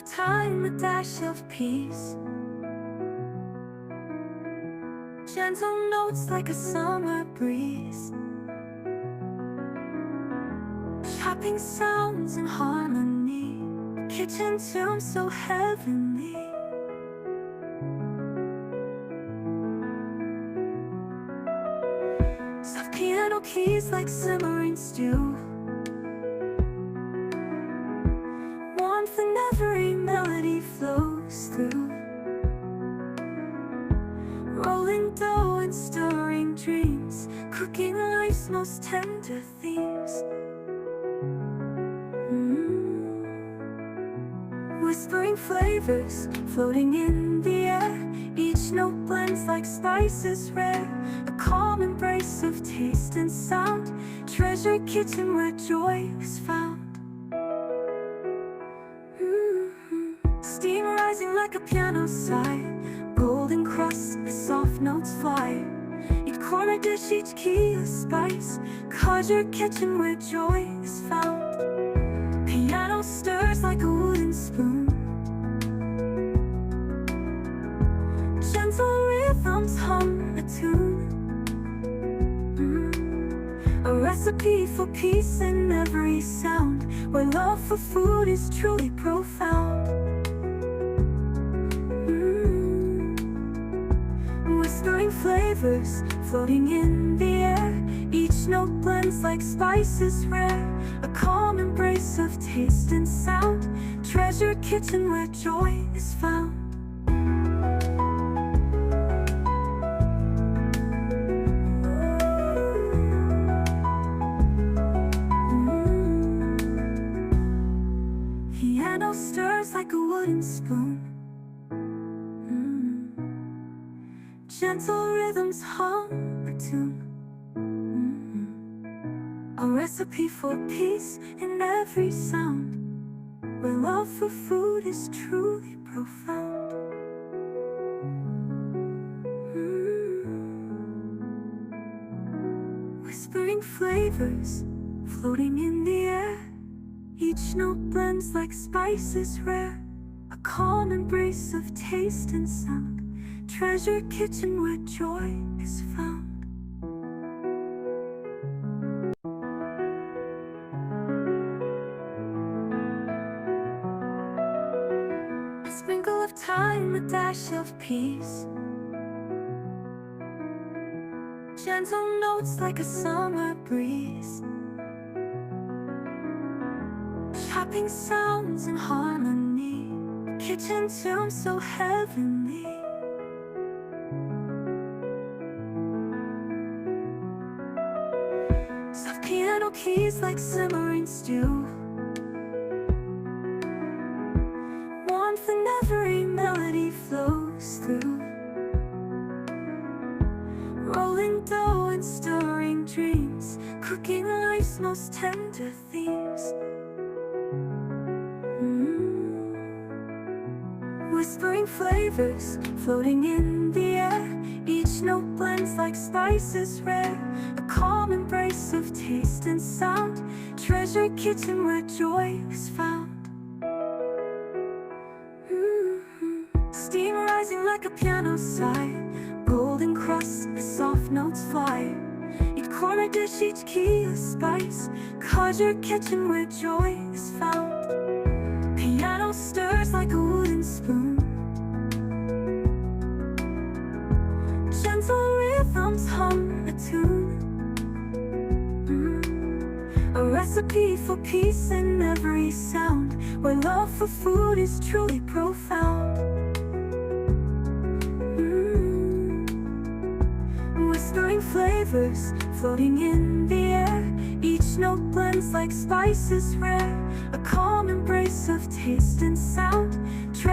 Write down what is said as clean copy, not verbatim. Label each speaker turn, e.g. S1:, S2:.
S1: of time, a dash of peace. Gentle notes like a summer breeze. Chopping sounds in harmony. Kitchen tune so heavenly. Soft piano keys like simmering stew. Warmth in every melody flows through. Rolling dough and stirring dreams, cooking life's most tender themes. Whispering flavors, floating in the air. Each note blends like spices rare. A calm embrace of taste and sound. Treasured kitchen where joy is found. Steam rising like a piano sigh. Golden crust, soft notes fly. Each corner dish, each key a spice. Conjured kitchen where joy is found. Piano stirs like a wooden spoon. Gentle rhythms hum a tune. A recipe for peace in every sound. Where love for food is truly profound. Whispering flavors, floating in the air. Each note blends like spices rare. A calm embrace of taste and sound. Treasured kitchen where joy is found. Piano stirs like a wooden spoon. Gentle rhythms hum a tune. A recipe for peace in every sound. Where love for food is truly profound. Whispering flavors, floating in the air. Each note blends like spices rare. A calm embrace of taste and sound. Treasured kitchen where joy is found. A sprinkle of time, a dash of peace. Gentle notes like a summer breeze. Chopping sounds in harmony. Kitchen tune so heavenly. Soft piano keys like simmering stew. Warmth in every melody flows through. Rolling dough and stirring dreams, cooking life's most tender themes. Whispering flavors, floating in the air. Each note blends like spices rare. A calm embrace of taste and sound. Treasured kitchen where joy is found. Steam rising like a piano sigh. Golden crust, soft notes fly. Each corner dish, each key a spice. Conjured kitchen where joy is found. Piano stirs like a wooden spoon. Gentle rhythms hum a tune. A recipe for peace in every sound. Where love for food is truly profound. Whispering flavors, floating in the air. Each note blends like spices rare. A calm embrace of taste and sound. Treasure